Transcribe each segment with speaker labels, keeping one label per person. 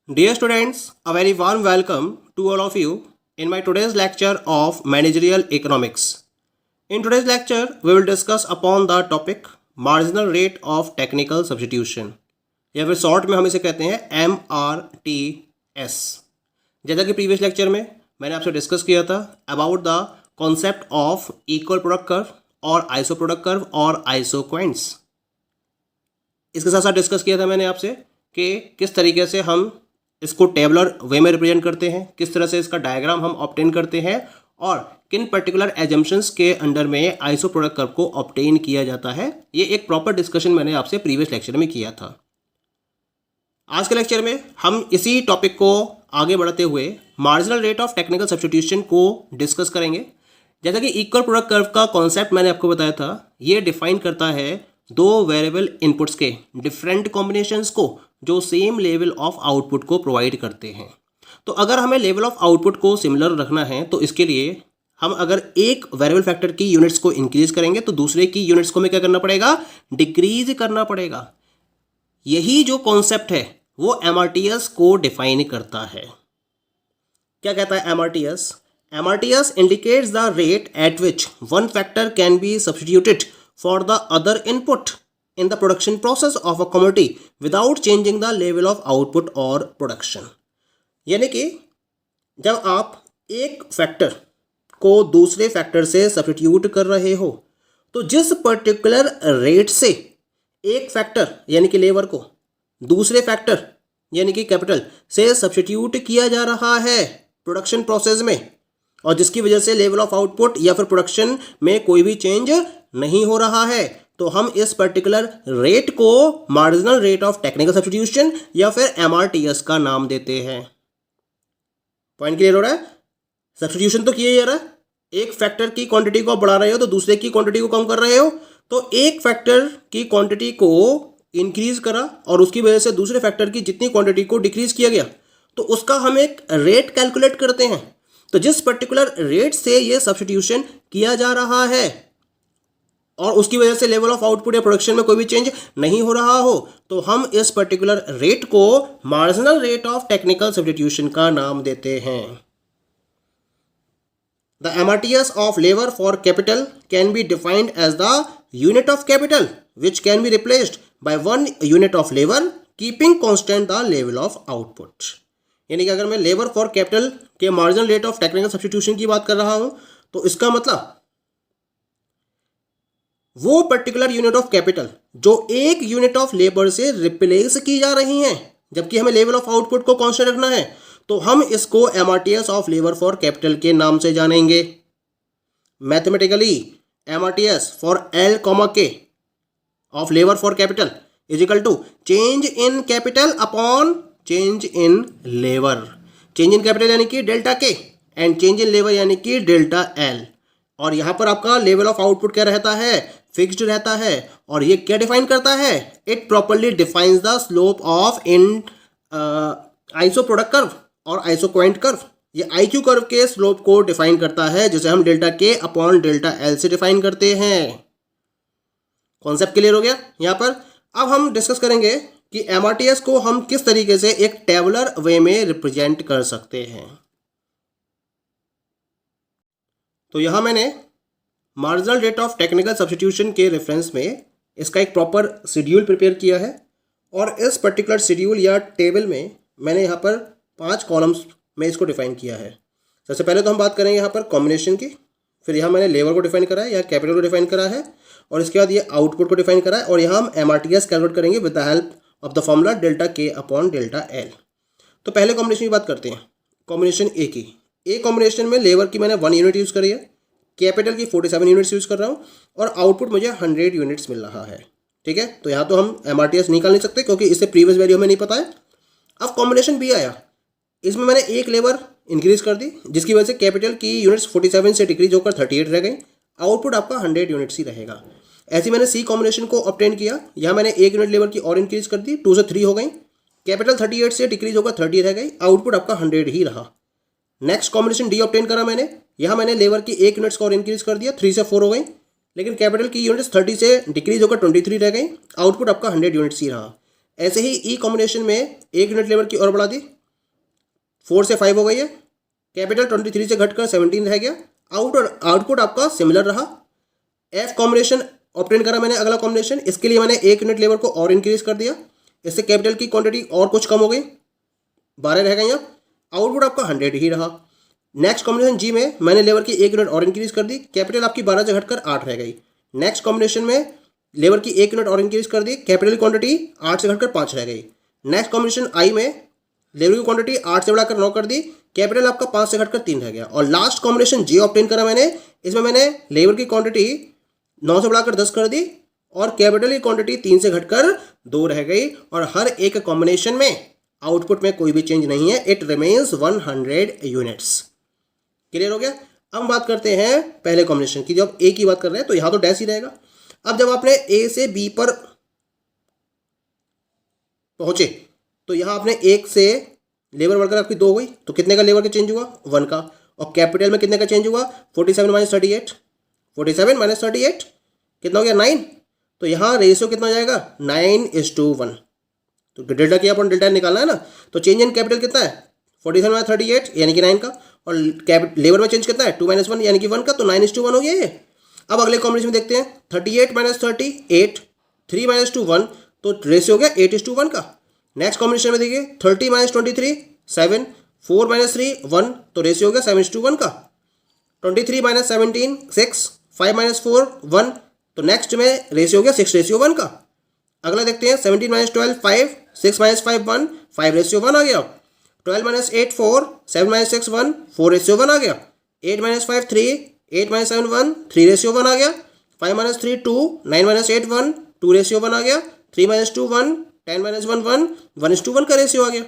Speaker 1: Dear students, a very warm welcome to all of you in my today's lecture of Managerial Economics. In today's lecture, we will discuss upon the topic Marginal Rate of Technical Substitution या फिर short में हम इसे कहते हैं MRTS। जैसा कि previous lecture में मैंने आपसे डिस्कस किया था about the concept of equal product curve और आइसो प्रोडक्ट कर्व और आइसोक्वेंट्स। इसके साथ साथ डिस्कस किया था मैंने आपसे कि किस तरीके से हम इसको टेबलर वे में रिप्रेजेंट करते हैं, किस तरह से इसका डायग्राम हम ऑब्टेन करते हैं और किन पर्टिकुलर एजम्पशंस के अंडर में आइसो प्रोडक्ट कर्व को ऑब्टेन किया जाता है। ये एक प्रॉपर डिस्कशन मैंने आपसे प्रीवियस लेक्चर में किया था। आज के लेक्चर में हम इसी टॉपिक को आगे बढ़ाते हुए marginal rate of technical substitution को डिस्कस करेंगे। जैसा कि इक्वल प्रोडक्ट कर्व का कॉन्सेप्ट मैंने आपको बताया था, ये डिफाइन करता है दो वेरिएबल इनपुट्स के डिफरेंट कॉम्बिनेशंस को जो सेम लेवल ऑफ आउटपुट को प्रोवाइड करते हैं। तो अगर हमें लेवल ऑफ आउटपुट को सिमिलर रखना है तो इसके लिए हम अगर एक वेरिएबल फैक्टर की यूनिट्स को इंक्रीज करेंगे तो दूसरे की यूनिट्स को हमें क्या करना पड़ेगा, डिक्रीज करना पड़ेगा। यही जो कॉन्सेप्ट है वो MRTS को डिफाइन करता है। क्या कहता है MRTS? MRTS indicates the rate at which one factor can be substituted for the other input in the production process of a commodity without changing the level of output or production। यानी कि जब आप एक factor को दूसरे factor से substitute कर रहे हो तो जिस पर्टिकुलर रेट से एक फैक्टर यानी कि लेबर को दूसरे फैक्टर यानी कि कैपिटल से सब्स्टिट्यूट किया जा रहा है प्रोडक्शन प्रोसेस में और जिसकी वजह से लेवल ऑफ आउटपुट या फिर प्रोडक्शन में कोई भी चेंज नहीं हो रहा है, तो हम इस पर्टिकुलर रेट को marginal rate of technical substitution या फिर MRTS का नाम देते हैं। पॉइंट क्लियर हो रहा है? सब्स्टिट्यूशन तो किया जा रहा है, एक फैक्टर की क्वांटिटी को बढ़ा रहे हो तो दूसरे की क्वांटिटी को कम कर रहे हो, तो एक फैक्टर की क्वांटिटी को इंक्रीज करा और उसकी वजह से दूसरे फैक्टर की जितनी क्वांटिटी को डिक्रीज किया गया तो उसका हम एक रेट कैलकुलेट करते हैं। तो जिस पर्टिकुलर रेट से ये सब्स्टिट्यूशन किया जा रहा है और उसकी वजह से लेवल ऑफ आउटपुट या प्रोडक्शन में कोई भी चेंज नहीं हो रहा हो तो हम इस पर्टिकुलर रेट को marginal rate of technical substitution का नाम देते हैं। The MRTS of labor for capital can be defined as the unit of capital which can be replaced by one unit of labor keeping constant the level of output। यानी कि अगर मैं labour for capital के marginal rate of technical substitution की बात कर रहा हूं तो इसका मतलब वो पर्टिकुलर यूनिट ऑफ कैपिटल जो एक यूनिट ऑफ लेबर से रिप्लेस की जा रही हैं, जबकि हमें लेवल ऑफ आउटपुट को कांस्टेंट रखना है, तो हम इसको MRTS of labour for capital के नाम से जानेंगे। Mathematically MRTS for L, K of labour for capital is equal to change in capital upon change in labour. Change in capital यानी कि delta K and change in labour यानी कि delta L। और यहाँ पर आपका लेवल ऑफ आउटपुट क्या रहता है, फिक्स्ड रहता है। और ये क्या डिफाइन करता है, it properly defines the slope of in iso product curve और आइसोक्वेंट कर्व। ये IQ कर्व के स्लोप को डिफाइन करता है जिसे हम delta K upon delta L से डिफाइन करते हैं। कॉन्सेप्ट क्लियर हो गया यहाँ पर? अब हम डिस्कस करेंगे कि MRTS को हम किस तरीके से एक टेबलर वे में रिप्रेजेंट कर सकते हैं। तो यहाँ मैंने marginal rate of technical substitution के रेफरेंस में इसका एक प्रॉपर शेड्यूल प्रिपेयर किया है और इस पर्टिकुलर शेड्यूल या टेबल में मैंने यहाँ पर 5 कॉलम्स में इसको डिफाइन किया है। सबसे पहले तो हम बात करेंगे यहाँ पर कॉम्बिनेशन की, फिर यहाँ मैंने लेबर को डिफाइन करा है या कैपिटल को डिफाइन करा है और इसके बाद ये आउटपुट को डिफाइन करा है और यहाँ हम MRTS कैलकुलेट करेंगे with the help of the formula delta K upon delta L। तो पहले कॉम्बिनेशन की बात करते हैं, कॉम्बिनेशन ए की। ए कॉम्बिनेशन में लेबर की मैंने 1 यूनिट यूज़ करी है, कैपिटल की 47 यूनिट्स यूज़ कर रहा हूँ और आउटपुट मुझे 100 यूनिट्स मिल रहा है। ठीक है, तो यहाँ तो हम MRTS निकाल नहीं सकते क्योंकि इससे प्रीवियस वैल्यू हमें नहीं पता है। अब कॉम्बिनेशन बी आया, इसमें मैंने एक लेबर इंक्रीज कर दी जिसकी वजह से कैपिटल की यूनिट्स 47 से डिक्रीज होकर 38 रह गई, आउटपुट आपका 100 यूनिट्स ही रहेगा। ऐसे मैंने सी कॉम्बिनेशन को ऑब्टेन किया, यहाँ मैंने एक यूनिट लेबर की और इंक्रीज कर दी, 2 से 3 हो गई, कैपिटल 38 से डिक्रीज होकर 30 रह गई, आउटपुट आपका 100 ही रहा। नेक्स्ट कॉम्बिनेशन डी ऑब्टेन करा मैंने, यहाँ मैंने लेबर की एक यूनिट्स को और इंक्रीज कर दिया, 3 से 4 हो गई, लेकिन कैपिटल की यूनिट्स 30 से डिक्रीज होकर 23 रह गई, आउटपुट आपका 100 यूनिट्स ही रहा। ऐसे ही ई कॉम्बिनेशन में 1 यूनिट लेबर की और बढ़ा दी, 4 से 5 हो गई है, कैपिटल 23 से घटकर 17 रह गया, आउटपुट आपका सिमिलर रहा। एफ कॉम्बिनेशन ऑब्टेन करा मैंने, अगला कॉम्बिनेशन, इसके लिए मैंने 1 यूनिट लेबर को और इंक्रीज कर दिया, इससे कैपिटल की क्वांटिटी और कुछ कम हो गई, 12 रह गई, आउटपुट आपका 100 ही रहा। नेक्स्ट कॉम्बिनेशन जी में मैंने लेबर की 1 यूनिट और इंक्रीज कर दी, कैपिटल आपकी 12 से घटकर 8 रह गई। नेक्स्ट कॉम्बिनेशन में लेबर की 1 यूनिट और इंक्रीज कर दी, कैपिटल की क्वांटिटी 8 से घटकर 5 रह गई। नेक्स्ट कॉम्बिनेशन आई में लेबर की क्वांटिटी 8 से बढ़ाकर 9 कर दी, कैपिटल आपका 5 से घटकर 3 रह गया। और लास्ट कॉम्बिनेशन जी ऑब्टेन करा मैंने, इसमें मैंने लेबर की क्वांटिटी 9 से बढ़ाकर 10 कर दी और कैपिटल की क्वांटिटी 3 से घटकर 2 रह गई। और हर एक कॉम्बिनेशन में आउटपुट में कोई भी चेंज नहीं है, इट रिमेन्स 100 यूनिट्स। क्लियर हो गया। अब बात करते हैं पहले कॉम्बिनेशन की। जब ए की बात कर रहे हैं तो यहां तो डैश ही रहेगा। अब जब आपने ए से बी पर पहुंचे तो यहां आपने 1 से लेबर बढ़कर आपकी 2 हो गई, तो कितने का लेबर का चेंज हुआ, 1 का। और कैपिटल में कितने का चेंज हुआ, 47 माइनस 38, 47 माइनस 38 कितना हो गया, 9। तो यहाँ रेशियो कितना हो जाएगा, 9:1। तो डेल्टा की अपन डेल्टा निकालना है ना, तो चेंज इन कैपिटल कितना है, 47 माइनस 38 यानी कि 9 का, और लेबर में चेंज कितना है, 2 - 1 यानी कि 1 का, तो 9:1 हो गया ये। अब अगले कॉम्बिनेशन में देखते हैं, 38 माइनस 38, 3 - 2 1, तो रेशियो हो गया 8:1 का। नेक्स्ट कॉम्बिनेशन में देखिए, 30 माइनस 23 7, 4 - 3 1, तो रेशियो हो गया 7:1 का। 23 माइनस 17 6, 5 - 4 1, तो नेक्स्ट में रेशियो हो गया 6:1 का। अगला देखते हैं, 17 माइनस 12 5, 6 - 5 1, 5:1 आ गया। 12 - 8 4, 7 - 6 1, 4:1 आ गया। 8 - 5 3, 8 - 7 1, 3:1 आ गया। 5 - 3 2, 9 - 8 1, 2:1 आ गया। 3 - 2 1, 10 - 1 1, 1:1 का रेशियो आ गया।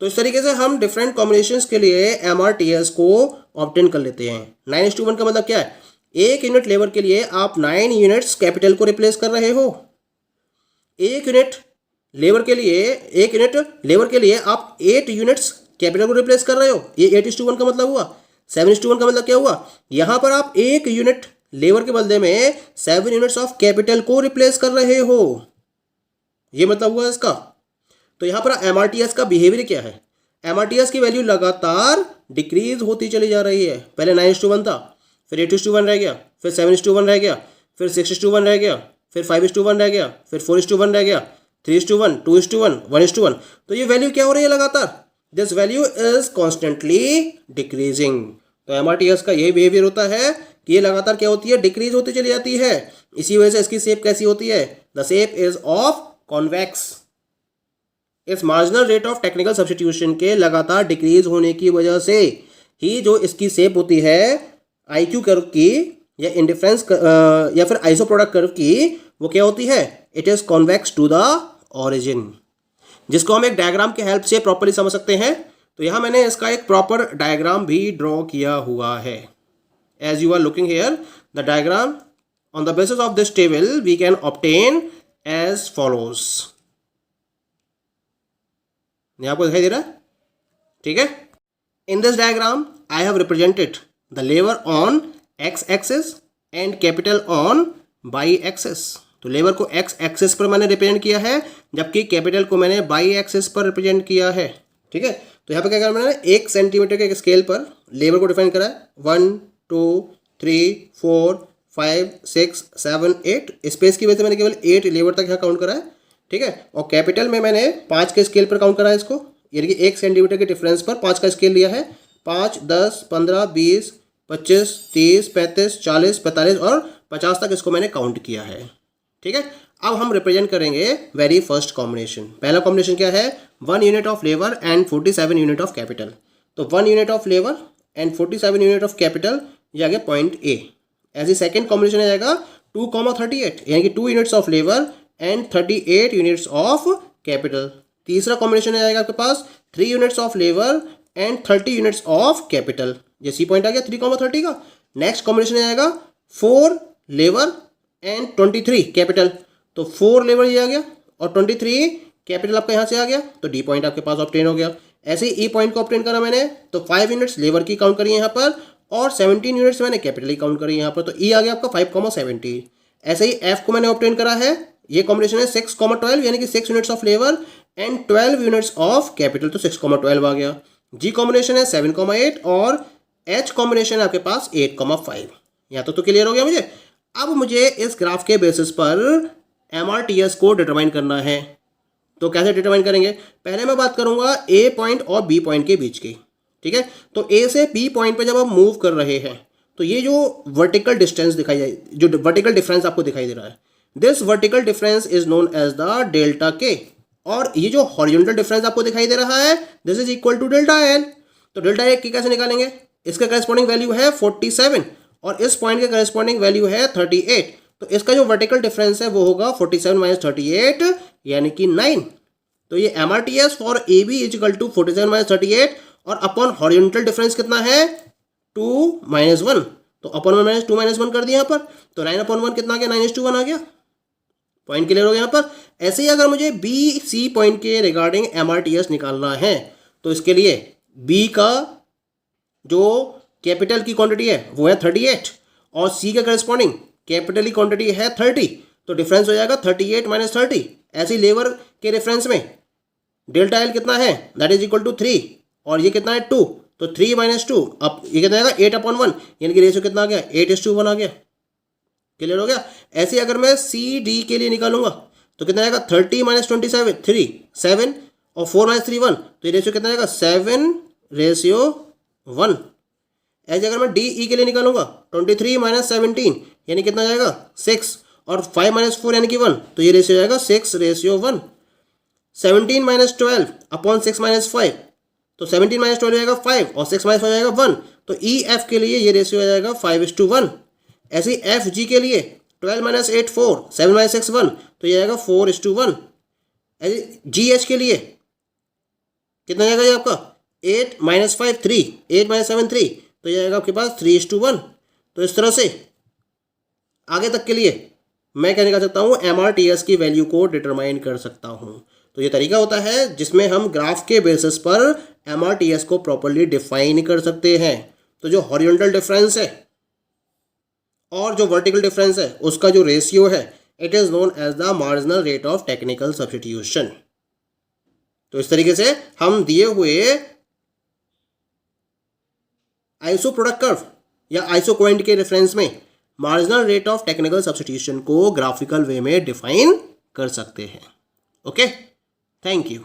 Speaker 1: तो इस तरीके से हम डिफरेंट कॉम्बिनेशंस के लिए MRTS को ऑब्टेन कर लेते हैं। 9:1 का मतलब क्या है, 1 यूनिट लेबर के लिए आप 9 यूनिट्स कैपिटल को रिप्लेस कर रहे हो। 1 यूनिट लेबर के लिए आप 8 यूनिट्स कैपिटल को रिप्लेस कर रहे हो। ये 8:1 का मतलब हुआ। 7:1 का मतलब क्या हुआ, यहां पर आप 1 यूनिट लेबर के बदले में 7 यूनिट्स ऑफ कैपिटल को रिप्लेस कर रहे हो, ये मतलब हुआ इसका। तो यहां पर MRTS का बिहेवियर क्या है, MRTS की वैल्यू लगातार डिक्रीज होती चली जा रही है। पहले 9:1 था, फिर 8:1 रह गया, फिर 7:1 रह गया, फिर 6:1 रह गया, फिर 5:1 रह गया, फिर 4:1 रह गया, 3:1, 2:1, 1:1। तो ये वैल्यू क्या हो रही है लगातार, this value is constantly decreasing. तो MRTS का यही बिहेवियर होता है कि ये लगातार क्या होती है, डिक्रीज होती चली जाती है। इसी वजह से इसकी शेप कैसी होती है, the shape is of convex. इस marginal rate of technical substitution के लगातार डिक्रीज होने की वजह से ही जो इसकी शेप होती है IQ कर्व की या इंडिफरेंस या फिर आइसो प्रोडक्ट कर्व की, वो क्या होती है, it is convex to the origin, जिसको हम एक डायग्राम के हेल्प से प्रॉपर्ली समझ सकते हैं। तो यहाँ मैंने इसका एक प्रॉपर डायग्राम भी ड्रॉ किया हुआ है। As you are looking here the diagram, on the basis of this table we can obtain as follows. आपको दिखाई दे रहा है, ठीक है। In this diagram I have represented the labour on x axis and capital on y axis. तो labour को x axis पर मैंने रिप्रेजेंट किया है, जबकि कैपिटल को मैंने y एक्सिस पर रिप्रेजेंट किया है, ठीक है। तो यहाँ पे क्या करा मैंने, 1 सेंटीमीटर के स्केल पर लेबर को डिफाइन करा है। 1 2 3 4 5 6 7 8, स्पेस की वजह से मैंने केवल 8 लेबर तक यहाँ काउंट करा है, ठीक है। और कैपिटल में मैंने 5 के स्केल पर काउंट करा है इसको, यानी कि 1 सेंटीमीटर के डिफरेंस पर 5 का स्केल लिया है। 5 10 15 20 25 30 35 40 45 और 50 तक इसको मैंने काउंट किया है, ठीक है। अब हम रिप्रेजेंट करेंगे वेरी फर्स्ट कॉम्बिनेशन। पहला कॉम्बिनेशन क्या है, 1 unit of labour and 47 unit of capital. तो 1 unit of labour and 47 unit of capital, ये आ गया पॉइंट ए। ऐसे सेकेंड कॉम्बिनेशन आ जाएगा 2,38, यानी कि 2 units of labour and 38 units of capital. तीसरा कॉम्बिनेशन आ जाएगा आपके पास 3 units of labour and 30 units of capital, ये सी पॉइंट आ गया 3,30 का। नेक्स्ट कॉम्बिनेशन आ जाएगा 4 लेबर एंड 23 कैपिटल। तो 4 लेबर ये आ गया और 23 कैपिटल आपका यहाँ से आ गया, तो डी पॉइंट आपके पास ऑब्टेन हो गया। ऐसे ही ई पॉइंट को ऑब्टेन करा मैंने, तो 5 यूनिट्स लेबर की काउंट करी है यहाँ पर और 17 यूनिट्स मैंने कैपिटल की काउंट करी है यहाँ पर, तो ई आ गया आपका 5,70। ऐसे ही एफ को मैंने ऑब्टेन करा है, ये कॉम्बिनेशन है 6,12 यानी कि 6 units of labour and 12 units of capital, तो 6,12 आ गया। जी कॉम्बिनेशन है 7,8 और एच कॉम्बिनेशन है आपके पास 8,5। यहाँ तो क्लियर हो गया मुझे। अब मुझे इस ग्राफ के बेसिस पर MRTS को डिटरमाइन करना है। तो कैसे डिटरमाइन करेंगे? पहले मैं बात करूंगा ए पॉइंट और बी पॉइंट के बीच की, ठीक है। तो ए से बी पॉइंट पे जब आप मूव कर रहे हैं तो ये जो वर्टिकल डिस्टेंस दिखाई जाए, जो वर्टिकल डिफरेंस आपको दिखाई दे रहा है, this vertical difference is known as the delta K. और ये जो हॉरिजॉन्टल डिफरेंस आपको दिखाई दे रहा है this is equal to delta L. तो डेल्टा ए की कैसे निकालेंगे? इसका करेस्पॉन्डिंग वैल्यू है 47 और इस पॉइंट के करेस्पॉन्डिंग वैल्यू है 38। तो इसका जो वर्टिकल डिफरेंस है वो होगा 47 माइनस 38 यानी कि 9। तो ये MRTS for A B is equal to 47 minus 38 और अपॉन हॉरिजॉन्टल डिफरेंस कितना है 2 माइनस 1। तो अपॉन में मैंने 2 माइनस 1 कर दिया यहाँ पर, तो 9/1 कितना आ गया? 9:1 आ गया। पॉइंट क्लियर हो गया यहाँ पर। ऐसे ही अगर मुझे बी सी पॉइंट के रिगार्डिंग MRTS निकालना है तो इसके लिए बी का जो कैपिटल की क्वांटिटी है वो है 38 और सी के करस्पॉन्डिंग कैपिटल की क्वांटिटी है 30, तो डिफरेंस हो जाएगा 38 माइनस 30। ऐसे ही लेबर के रेफरेंस में डेल्टा एल कितना है? दैट इज इक्वल टू 3 और ये कितना है 2, तो 3 माइनस 2 अब ये कितना आएगा 8/1 यानी कि रेशियो कितना आ गया 8:1 आ गया। क्लियर हो गया। ऐसे अगर मैं सी डी के लिए निकालूंगा तो कितना आएगा 30 माइनस 27 3 7 और 4 माइनस 3 1, तो ये रेशियो कितना आएगा 7:1। ऐसे अगर मैं डी ई के लिए निकालूंगा 23 माइनस 17 यानी कितना जाएगा 6 और 5 माइनस 4 यानी कि 1, तो ये रेशियो जाएगा 6:1। 17 माइनस 12 अपॉन 6 माइनस 5, तो 17 माइनस 12 जाएगा 5 और 6 माइनस 5 जाएगा 1, तो ई एफ के लिए ये रेशियो आ जाएगा 5:1। ऐसे ही एफ जी के लिए 12 माइनस 8 4 7 माइनस 6 1, तो ये आएगा 4:1। ऐसे जी एच के लिए कितना जाएगा ये आपका 8 माइनस 5 3 8 माइनस 7 3, तो ये आएगा आपके पास 3:1। तो इस तरह से आगे तक के लिए मैं क्या निकाल सकता हूँ MRTS की वैल्यू को डिटरमाइन कर सकता हूँ। तो ये तरीका होता है जिसमें हम ग्राफ के बेसिस पर MRTS को प्रॉपर्ली डिफाइन कर सकते हैं। तो जो हॉरिजॉन्टल डिफरेंस है और जो वर्टिकल डिफरेंस है उसका जो रेशियो है it is known as the marginal rate of technical substitution. तो इस तरीके से हम दिए हुए आइसो प्रोडक्ट कर्व या आइसो क्वांट के रेफरेंस में marginal rate of technical substitution को ग्राफिकल वे में डिफाइन कर सकते हैं। Okay, thank you.